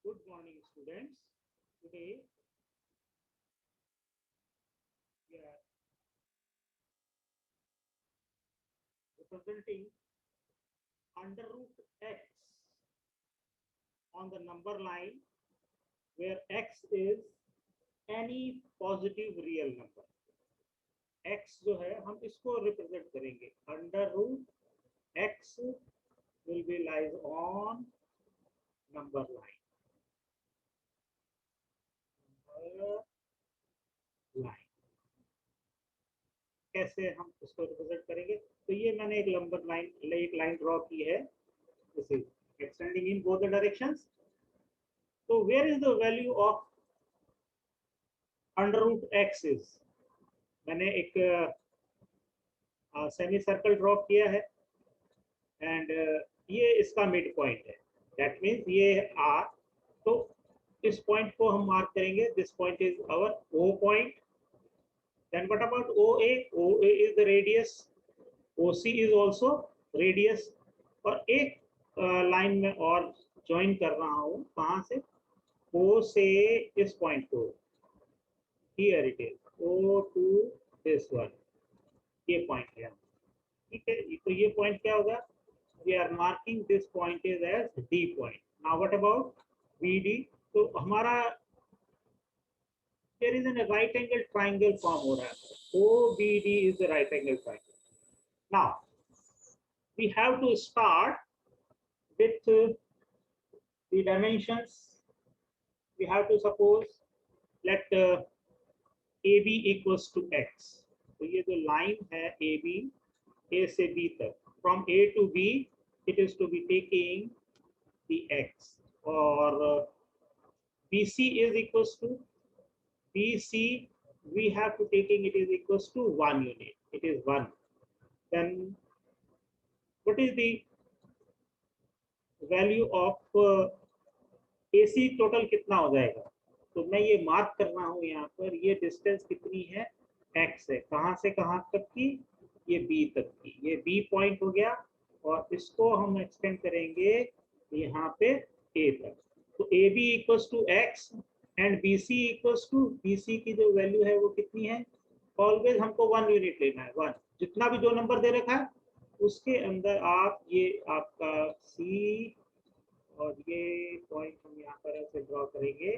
Good morning, students. Today we are representing under root x on the number line where x is any positive real number. x जो है हम इसको represent करेंगे under root x will be lies on number line. कैसे हम इसको represent करेंगे? तो ये मैंने एक लाइन ड्रॉ की है. This is extending in both the directions. So where is the value of under root x is? मैंने एक सेमी सर्कल ड्रॉ किया है एंड ये इसका मिड पॉइंट है. दैट मीन्स ये r. तो इस पॉइंट को हम मार्क करेंगे. This point is our o point. Then what about OA? OA is the radius. OC is also radius. और एक लाइन में और ज्वाइन कर रहा हूँ. कहाँ से? O से इस पॉइंट को. Here it is. O to this one. ये पॉइंट है. ठीक है. तो ये पॉइंट क्या होगा? We are marking this point is as D point. Now what about BD? तो हमारा there is a right angle triangle form हो रहा है. OBD is the right angle triangle. Now we have to start with the dimensions. We have to suppose let AB equals to x. तो ये जो line है AB A से B तक, from A to B it is to be taking the x, or BC is equals to BC, we have to taking it is equals to 1 unit. It is 1. Then what is the value of AC total कितना हो जाएगा? तो मैं ये mark कर रहा हूँ यहाँ पर. ये डिस्टेंस कितनी है? x है. कहाँ से कहाँ तक की? ये B तक की. ये B पॉइंट हो गया और इसको हम एक्सटेंड करेंगे यहाँ पे A तक. तो AB equals to x and BC equals to, BC की जो वैल्यू है वो कितनी है? ऑलवेज हमको 1 यूनिट लेना है. 1. जितना भी जो नंबर दे रखा है उसके अंदर आप ये आपका C और ये पॉइंट हम यहाँ पर ऐसे ड्रॉ करेंगे.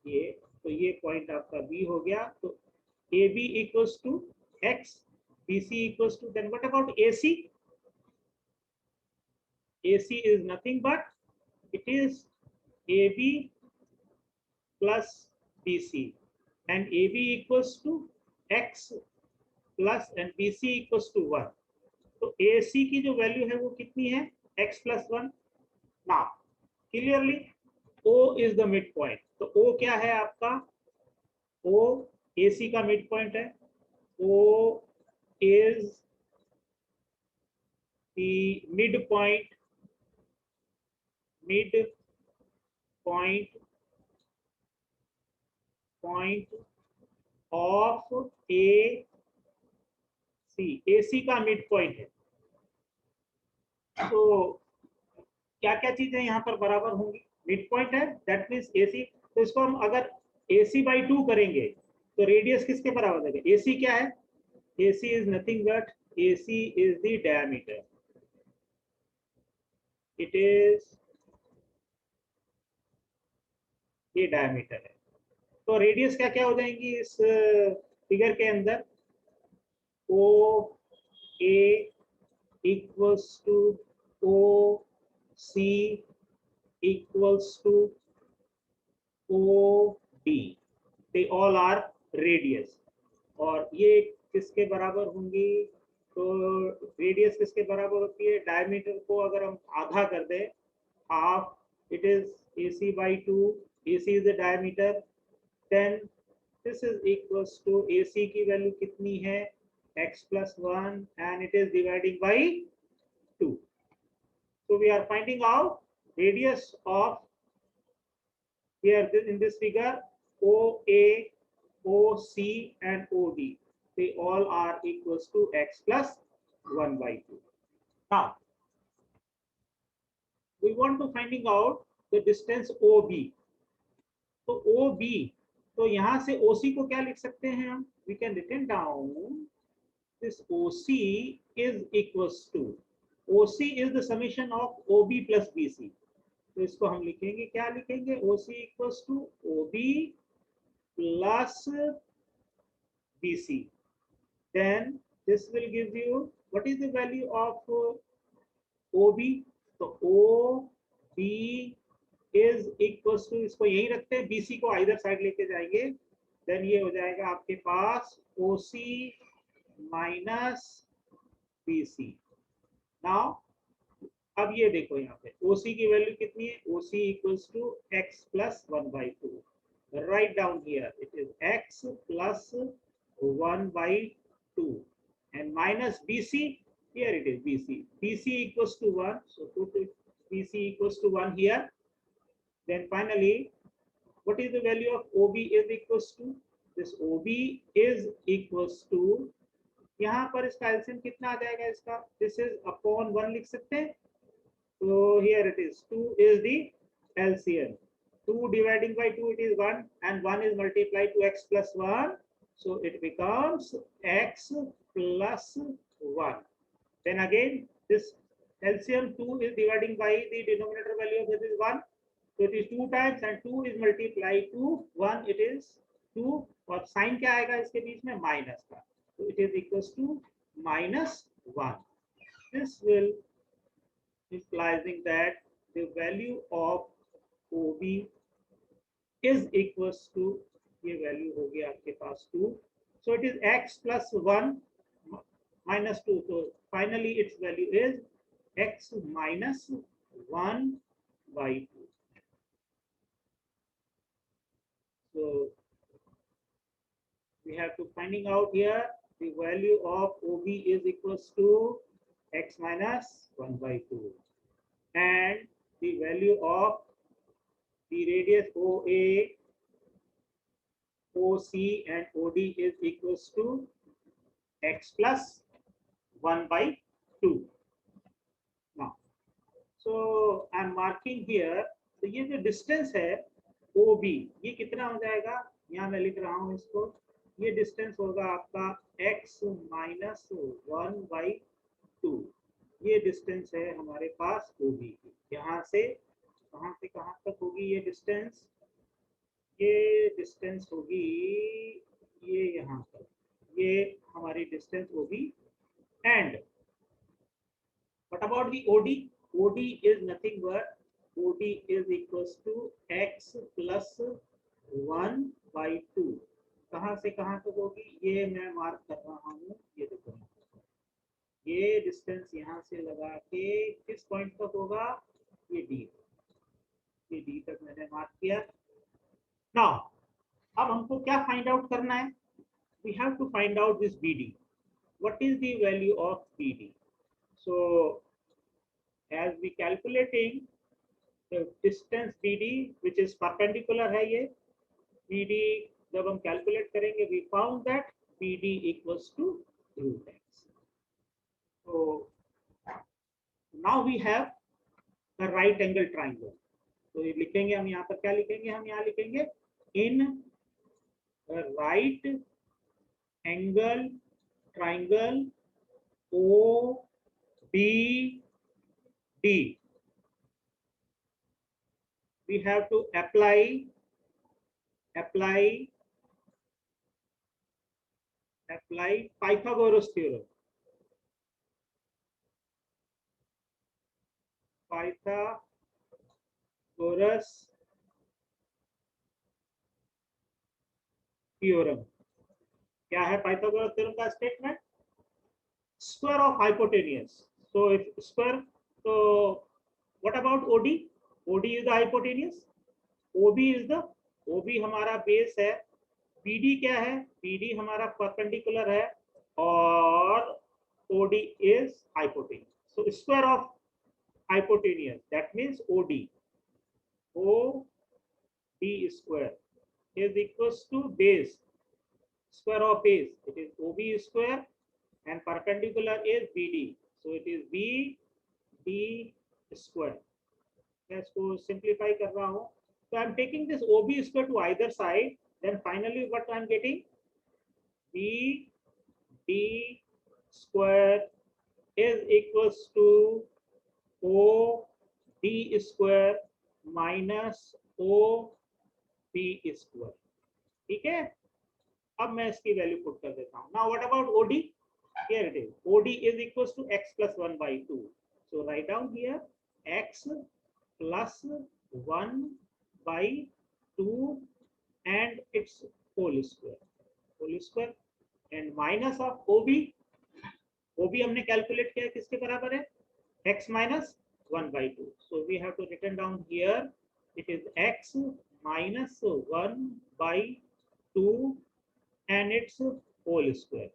ये तो ये पॉइंट आपका B हो गया. तो AB equals to x, BC equals to, then what about AC? AC is nothing but it is AB plus BC, and AB equals to x plus and BC equals to 1. तो AC की जो value है वो कितनी है? x plus 1. Now clearly O is the midpoint. तो O क्या है आपका? O AC का मिड पॉइंट है. O is the midpoint point of AC. AC का मिड पॉइंट है. तो क्या क्या चीजें यहाँ पर बराबर होंगी? मिड पॉइंट है, दैट मीन्स AC. तो इसको हम अगर AC by 2 करेंगे तो रेडियस किसके बराबर देगा? AC क्या है? AC is nothing but AC is the diameter. It is ये डायमीटर है. तो रेडियस क्या क्या हो जाएंगी इस फिगर के अंदर? O A equals to O C equals to O D. They all are radius. और ये किसके बराबर होंगी? तो रेडियस किसके बराबर होती है? डायमीटर को अगर हम आधा कर दें, half, it is AC by 2. AC is the diameter. Then this is equals to AC की वैल्यू कितनी है? x plus 1, and it is dividing by 2. So we are finding out radius of here in this figure OA, OC and OD. They all are equals to x plus 1 by 2. Now we want to finding out the distance OB. तो OB, तो यहाँ से OC को क्या लिख सकते हैं हम? We can written down this OC is equals to, OC is the summation of OB plus BC. तो इसको हम लिखेंगे, क्या लिखेंगे? OC equals to OB plus BC. Then this will give you, what is the value of OB? तो OB is equals to, इसको यही रखते हैं, BC को इधर साइड लेके जाएंगे, देन ये हो जाएगा आपके पास OC माइनस BC. नाउ अब ये देखो यहाँ पे OC की वैल्यू कितनी है? OC equals to x plus 1/2. Write down here, it is x plus 1/2 and minus BC. Here it is BC. BC equals to 1. So put BC equals to 1 here. Then finally, what is the value of OB is equals to? This OB is equals to, यहाँ पर इसका LCM कितना आ जाएगा इसका? This is upon 1 लिख सकते हैं. So here it is 2 is the LCM. 2 dividing by 2 it is 1 and 1 is multiplied to x plus 1. So it becomes x plus 1. Then again this LCM 2 is dividing by the denominator value of this is 1. So it is 2 times and 2 is multiplied to 1, it is 2. और sign क्या आएगा इसके बीच में? Minus का. So it is equals to minus 1. This will implying that the value of OB is equals to, ये value हो गया आपके पास 2. So it is x plus 1 minus 2. So finally its value is x minus 1/2. So we have to finding out here the value of OB is equals to x minus 1/2 and the value of the radius OA, OC and OD is equals to x plus 1/2. Now, so I am marking here. तो ये जो distance है OB, ये कितना हो जाएगा? यहाँ मैं लिख रहा हूँ इसको, ये डिस्टेंस होगा आपका x minus 1/2. ये डिस्टेंस है हमारे पास OB की. यहाँ से कहाँ तक होगी ये डिस्टेंस? ये डिस्टेंस होगी ये यहाँ पर, ये हमारी distance OB. And what about the OD? OD is nothing but OD is equals to x plus 1/2. कहाँ से कहाँ तक होगी? ये मैं मार्क कर रहा हूँ, ये देखो, ये डिस्टेंस यहाँ से लगा के किस पॉइंट तक होगा? ये D तक मैंने मार्क किया. नाउ अब हमको क्या फाइंड आउट करना है? We have to find out this BD. What is the value of BD? So as we calculating the distance BD which is perpendicular है, ये BD जब हम कैलकुलेट करेंगे we found that BD equals to root x. So now we have the right angle triangle. तो ये लिखेंगे हम यहाँ पर, क्या लिखेंगे हम? यहाँ लिखेंगे in a right angle triangle OBD we have to apply Pythagoras theorem. Pythagoras theorem. क्या है Pythagoras theorem का statement? Square of hypotenuse. So if square, so what about OD? OD is the hypotenuse. OB हमारा base है. BD क्या है? BD हमारा perpendicular है और OD is hypotenuse. So square of hypotenuse, that means OD square is equals to base, square of base, it is OB square and perpendicular is BD, so it is BD square. मैं इसको simplify कर रहा हूँ. So I'm taking this OB square to either side. Then finally what I'm getting? BD square is equals to OD square minus OB square. ठीक है. अब मैं इसकी वैल्यू पुट कर देता हूँ. Now what about OD? Here it is. OD is equals to x plus 1 by 2. So write down here x plus 1 by 2 and its whole square and minus of OB. OB हमने calculate किया किसके बराबर है? x minus 1 by 2. So we have to written down here it is x minus 1 by 2 and its whole square.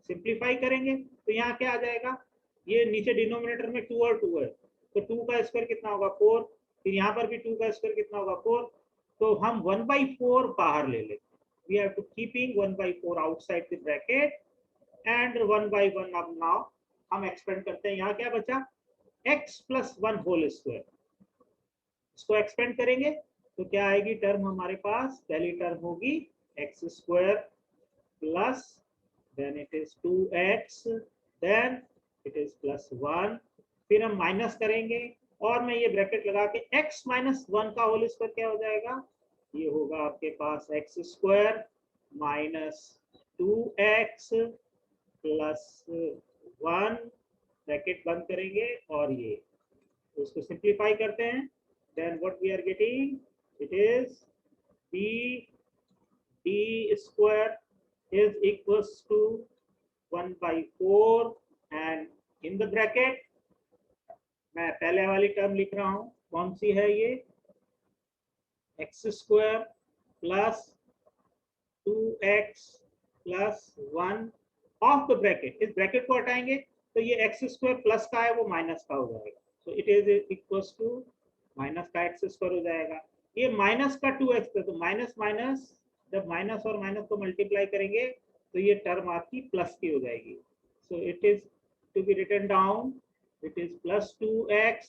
Simplify करेंगे तो यहाँ क्या आ जाएगा? ये नीचे डिनोमिनेटर में 2 और 2 है तो 2 का स्क्वायर कितना होगा 4. फिर यहाँ पर भी 2 का स्क्वायर कितना होगा 4. तो हम 1/4 बाहर ले लेते. We have to keeping 1/4 outside the bracket and 1/1. अब नाउ हम एक्सपेंड करते हैं. यहाँ क्या बचा? x plus 1 whole square. इसको एक्सपेंड करेंगे तो क्या आएगी टर्म हमारे पास? पहली टर्म होगी x square plus then it is 2x, then it is plus 1. फिर हम माइनस करेंगे और मैं ये ब्रैकेट लगा के x minus 1 का होल स्क्वायर क्या हो जाएगा? ये होगा आपके पास x square minus 2x plus 1. Bracket बंद करेंगे और ये तो इसको सिंप्लीफाई करते हैं. then what we are getting? it is b square is equals to 1/4 and in the bracket मैं पहले वाली टर्म लिख रहा हूँ. कौन सी है ये? x square plus 2x plus 1 of the bracket. इस ब्रैकेट को हटाएंगे तो ये x स्क्वायर प्लस का है वो माइनस का हो जाएगा. तो it is equals to minus का x स्क्वायर हो जाएगा. ये माइनस का 2x है तो माइनस माइनस जब माइनस और माइनस को मल्टीप्लाई करेंगे तो ये टर्म आपकी प्लस की हो जाएगी. So it is to be written down. It is plus 2x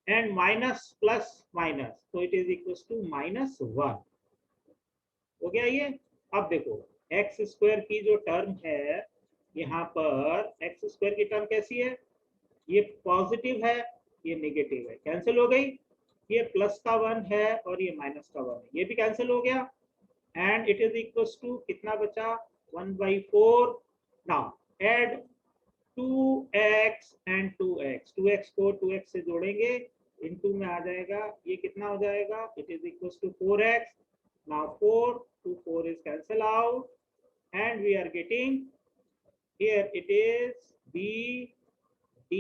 and minus plus minus तो it is equals to minus 1. हो गया ये. अब देखो एक्स स्क्वायर की जो टर्म है यहाँ पर एक्स स्क्वायर की टर्म कैसी है? ये पॉजिटिव है ये नेगेटिव है. कैंसिल हो गई. ये प्लस का 1 है और ये माइनस का 1 है. ये भी कैंसिल हो गया and it is equals to कितना बचा? 1/4. now add 2x and 2x. 2x को 2x से जोड़ेंगे इनटू में आ जाएगा. ये कितना हो जाएगा? it is equals to 4x. now 4 to 4 is cancel out and we are getting here it is bd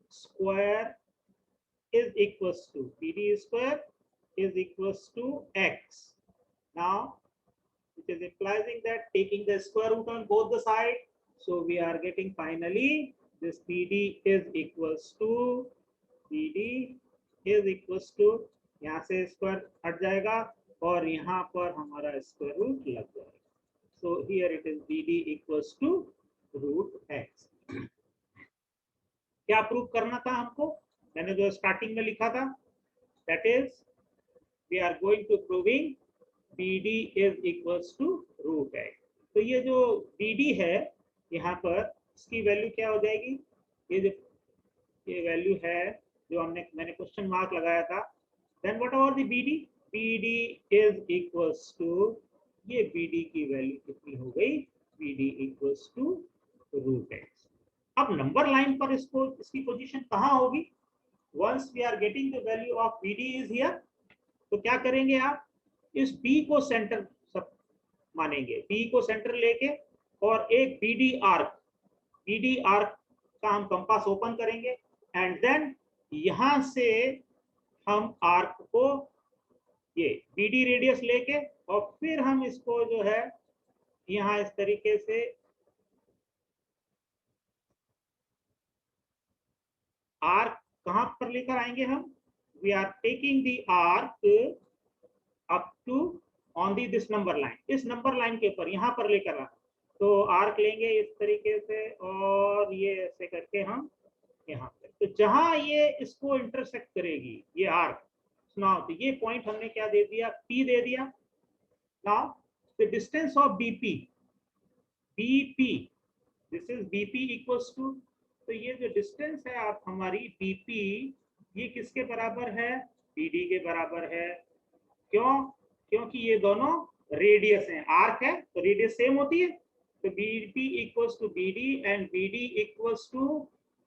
square is equals to bd square is equals to x. Now, it is implying that taking the square root on both the sides, so we are getting finally this BD is equals to यहाँ से square हट जाएगा और यहाँ पर हमारा square root लग जाएगा. So here it is BD equals to root x. क्या प्रूव करना था हमको? मैंने जो स्टार्टिंग में लिखा था that is we are going to proving BD is equals to root x. तो ये जो BD है यहाँ पर इसकी वैल्यू क्या हो जाएगी? ये जो ये वैल्यू है जो मैंने क्वेश्चन मार्क लगाया था. then what about the BD? BD is equals to ये BD की वैल्यू कितनी हो गई? BD equals to root x. अब नंबर लाइन पर इसको इसकी पोजीशन कहाँ होगी? once we are getting the value of BD is here तो क्या करेंगे आप? इस B को सेंटर सब मानेंगे. B को सेंटर लेके और एक BD आर्क का हम कंपास ओपन करेंगे एंड देन यहां से हम आर्क को ये BD रेडियस लेके और फिर हम इसको जो है यहाँ इस तरीके से आर्क कहां पर लेकर आएंगे हम? We are taking the arc up to on the this number line. इस नंबर लाइन के ऊपर यहाँ पर लेकर आना तो आर्क लेंगे इस तरीके से और ये ऐसे करके हम यहाँ पर. तो जहां ये इसको इंटरसेक्ट करेगी ये आर्क, नाउ तो ये पॉइंट हमने क्या दे दिया, P दे दिया। Now the distance of BP, this is BP equals to, तो ये जो डिस्टेंस है आप हमारी BP, ये किसके बराबर है, BD के बराबर है। क्यों, क्योंकि ये दोनों रेडियस हैं, आर्क है तो रेडियस सेम होती है, तो BP equals to BD and BD equals to,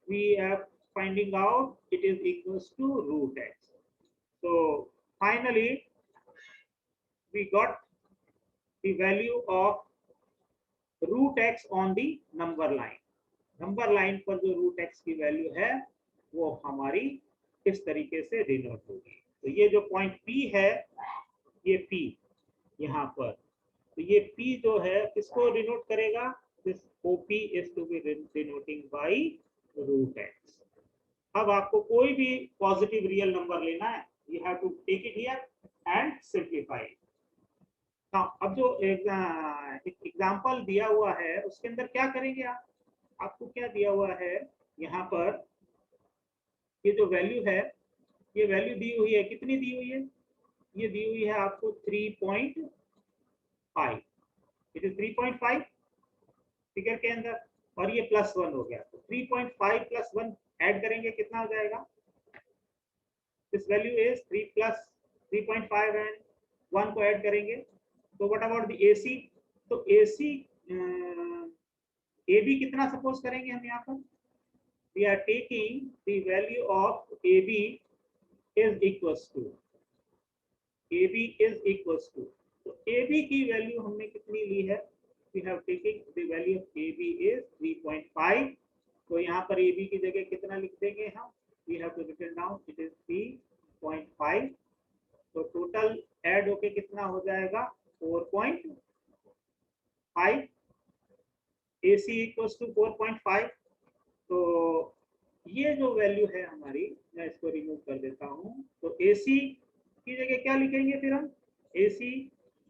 we are finding out it is equals to root x. So finally we got the value of root x on the number line. Number line पर जो root x की value है वो हमारी इस तरीके से denote होगी। तो ये जो पॉइंट P है, ये P यहाँ पर, तो ये P जो है किसको डिनोट करेगा, this OP is to be denoting by root x. अब आपको कोई भी पॉजिटिव रियल नंबर लेना है, you have to take it here and simplify. अब जो एग्जांपल दिया हुआ है उसके अंदर क्या करेंगे आप, आपको क्या दिया हुआ है यहाँ पर, ये जो वैल्यू है, ये वैल्यू दी हुई है, कितनी दी हुई है, ये दी हुई है आपको 3.5, इट इज 3.5 फिगर के अंदर, और ये +1 हो गया, तो 3.5 + 1 ऐड करेंगे कितना हो जाएगा, दिस वैल्यू इज 3+3.5 एंड 1 को ऐड करेंगे, तो व्हाट अबाउट द AC, तो AC AB कितना सपोज करेंगे हम यहाँ पर, we are taking the value of AB is equals to, AB is equals to, तो AB की वैल्यू हमने कितनी ली है, we have taking the value of AB is 3.5, तो यहाँ पर AB की जगह कितना लिख देंगे हम, we have to written down it is 3.5, तो टोटल ऐड होके कितना हो जाएगा 4.5, AC इक्वल्स टू 4.5, तो ये जो वैल्यू है हमारी, मैं इसको रिमूव कर देता हूँ, तो AC की जगह क्या लिखेंगे फिर हम, AC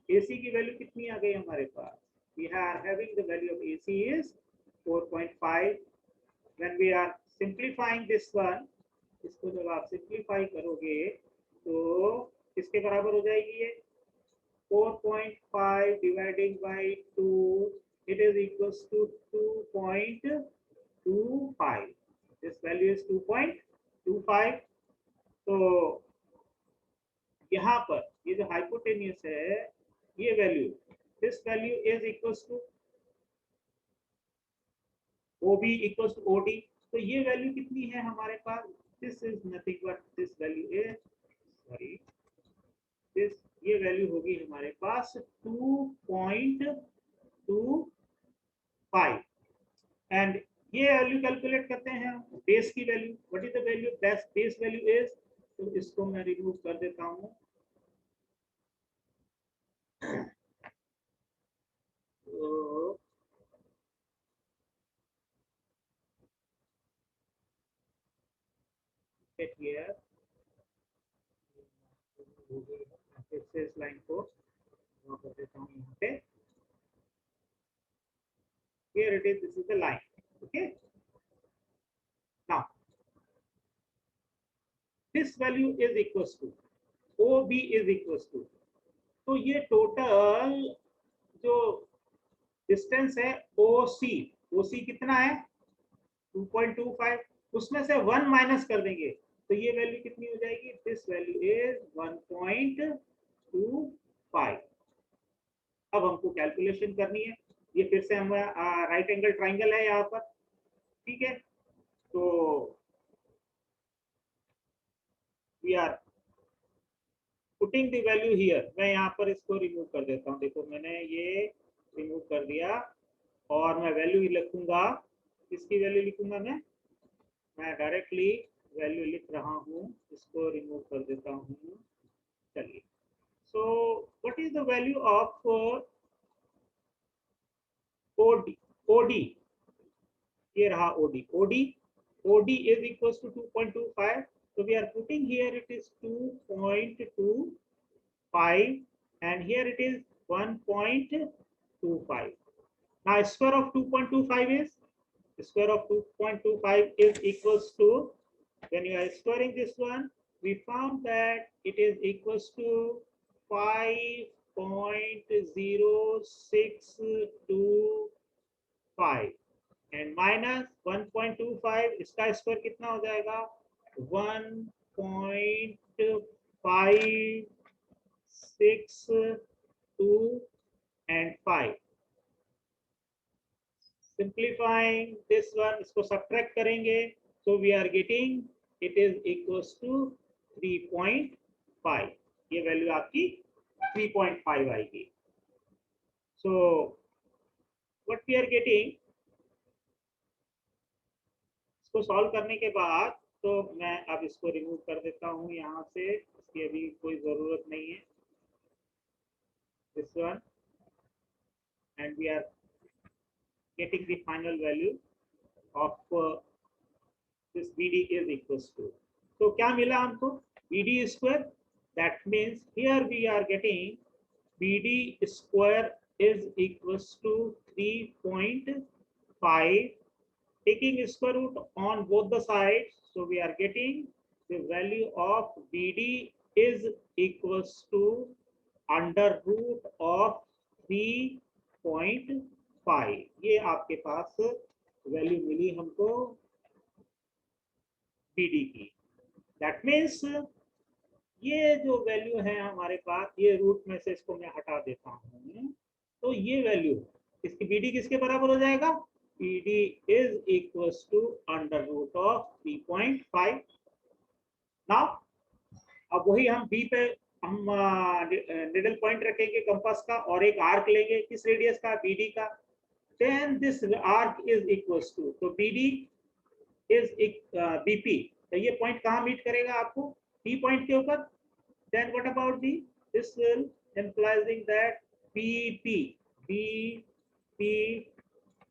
की वैल्यू कितनी आ गई हमारे पास, we are having the value of AC is 4.5, when we are simplifying this one, इसको जब आप सिंप्लीफाई करोगे तो किसके बराबर हो जाएगी ये, 4.5 dividing by 2, it is equals to 2.25, this value is 2.25, तो यहाँ पर ये जो हाइपोटेन्यूस है, ये value, this value is equals to OB equals to OD, तो ये वैल्यू कितनी है हमारे पास, this is nothing but this value is, sorry, this, ये वैल्यू होगी हमारे पास 2.25, एंड ये वैल्यू कैलकुलेट करते हैं बेस की value, what is the value base value is, तो इसको मैं रिमूव कर देता हूँ, तो here फिर से इस लाइन को ड्रॉ कर देता हूँ यहाँ पे, here it is, this is the line, okay, now this value is equals to OB is equals to, तो ये टोटल जो डिस्टेंस है OC कितना है 2.25, उसमें से 1 माइनस कर देंगे तो ये वैल्यू कितनी हो जाएगी, दिस वैल्यू इज 1.25। अब हमको कैलकुलेशन करनी है, ये फिर से हम राइट एंगल ट्राइंगल है यहाँ पर, ठीक है, तो we are putting the value here, मैं यहाँ पर इसको रिमूव कर देता हूँ, देखो मैंने ये रिमूव कर दिया और मैं वैल्यू लिखूंगा, इसकी वैल्यू लिखूंगा मैं डायरेक्टली वैल्यू लिख रहा हूँ, इसको रिमूव कर देता हूँ, चलिए, so what is the value of OD, ये रहा OD is equals to 2.25, so we are putting here it is 2.25 and here it is 1.25. Now square of 2.25 is equals to when you are squaring this one, we found that it is equals to 5.0625 and minus 1.25, इसका square कितना हो जाएगा 1.562 and 5. Simplifying this one, इसको subtract करेंगे, so we are getting it is equals to 3.5. ये value आपकी 3.5 आएगी. So what we are getting, इसको सॉल्व करने के बाद तो मैं अब इसको रिमूव कर देता हूँ यहाँ से, इसकी अभी कोई जरूरत नहीं है. This one, and we are getting the final value of this BD is equals to. तो क्या मिला हमको BD square. That means here we are getting BD square is equals to 3.5. Taking square root on both the sides, so we are getting the value of BD is equals to under root of 3.5. ये आपके पास value मिली हमको BD की. That means ये जो value है हमारे पास, ये root में से इसको मैं हटा देता हूँ, तो ये वैल्यू इसकी BD किसके बराबर हो जाएगा, BD is equals to under root of 3.5. Now अब वही हम B पे हम निडल पॉइंट रखेंगे कंपास का और एक आर्क लेंगे, किस रेडियस का, BD का. Then this arc is equals to, तो BD is BP. तो ये पॉइंट कहाँ मीट करेगा आपको, P पॉइंट के ऊपर. Then what about the, this will implying that BP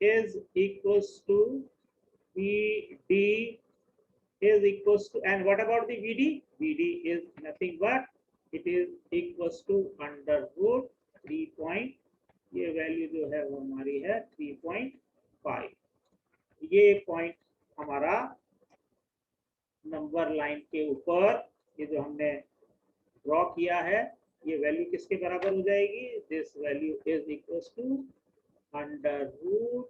is equals to BD is equals to, and what about the VD? VD is nothing but it is equals to under root 3. ये value जो है वो हमारी है 3.5. ये point हमारा number line के ऊपर ये जो हमने ड्रॉ किया है, ये वैल्यू किसके बराबर हो जाएगी, this value is equals to under root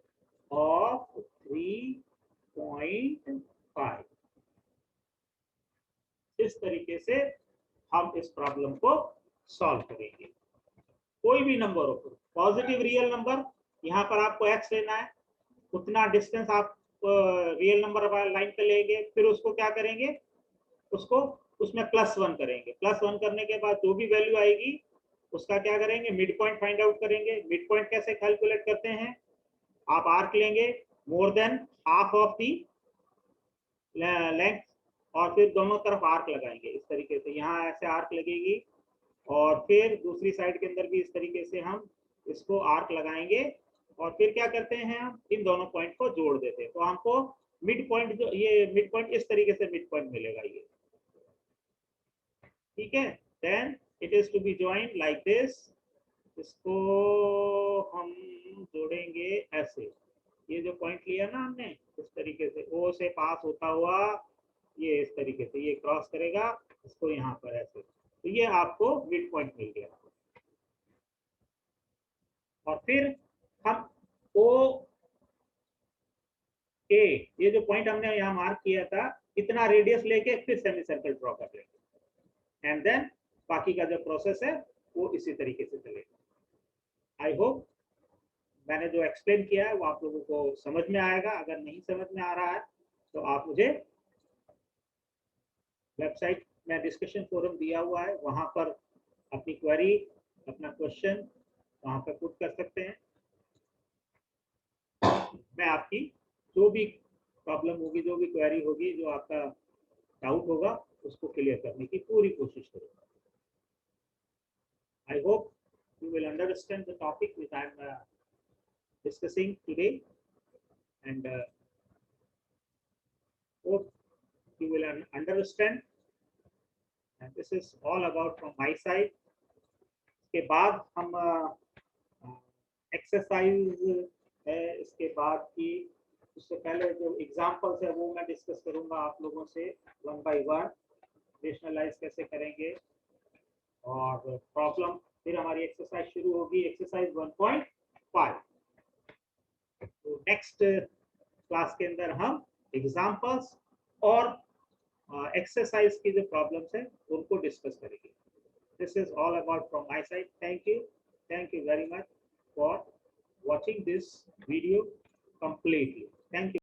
of 3.5. इस तरीके से हम इस प्रॉब्लम को सॉल्व करेंगे. कोई भी नंबर हो, पॉजिटिव रियल नंबर, यहाँ पर आपको x लेना है, उतना डिस्टेंस आप रियल नंबर लाइन पे लेंगे, फिर उसको क्या करेंगे, उसको उसमें +1 करेंगे. +1 करने के बाद जो भी वैल्यू आएगी उसका क्या करेंगे, मिड पॉइंट फाइंड आउट करेंगे. मिड पॉइंट कैसे कैलकुलेट करते हैं, आप आर्क लेंगे more than half of the length और फिर दोनों तरफ आर्क लगाएंगे इस तरीके से. यहाँ ऐसे आर्क लगेगी और फिर दूसरी साइड के अंदर भी इस तरीके से हम इसको आर्क लगाएंगे और फिर क्या करते हैं, हम इन दोनों पॉइंट को जोड़ देते हैं. तो हमको मिड पॉइंट, जो ये मिड पॉइंट इस तरीके से मिड पॉइंट मिलेगा ये, ठीक है. Then it is to be joined like this. इसको हम जोड़ेंगे ऐसे, ये जो पॉइंट लिया ना हमने इस तरीके से ओ से पास होता हुआ ये इस तरीके से ये क्रॉस करेगा इसको यहाँ पर ऐसे, तो ये आपको मिड पॉइंट मिल गया. और फिर हम ओ ए, ये जो पॉइंट हमने यहाँ मार्क किया था, इतना रेडियस लेके फिर सेमी सर्कल ड्रॉ कर लेंगे एंड देन बाकी का जो प्रोसेस है वो इसी तरीके से चलेगा. आई होप मैंने जो एक्सप्लेन किया है वो आप लोगों को समझ में आएगा. अगर नहीं समझ में आ रहा है तो आप मुझे वेबसाइट में डिस्कशन फोरम दिया हुआ है, वहां पर अपनी क्वेरी, अपना क्वेश्चन वहां पर पुट कर सकते हैं. मैं आपकी जो भी प्रॉब्लम होगी, जो भी क्वेरी होगी, जो आपका डाउट होगा उसको क्लियर करने की पूरी कोशिश करूंगा. I hope you will understand the topic which I am discussing today, and hope you will understand, and this is all about from my side. इसके बाद हम एक्सरसाइज है, इसके बाद की उससे पहले जो एग्जांपल्स है वो मैं डिस्कस करूंगा आप लोगों से वन बाय वन, रेशनलाइज कैसे करेंगे, और प्रॉब्लम फिर हमारी एक्सरसाइज शुरू होगी, एक्सरसाइज 1.5। तो नेक्स्ट क्लास के अंदर हम एग्जांपल्स और एक्सरसाइज की जो प्रॉब्लम्स है उनको डिस्कस करेंगे। This is all about from my side. Thank you very much for watching this video completely. Thank you.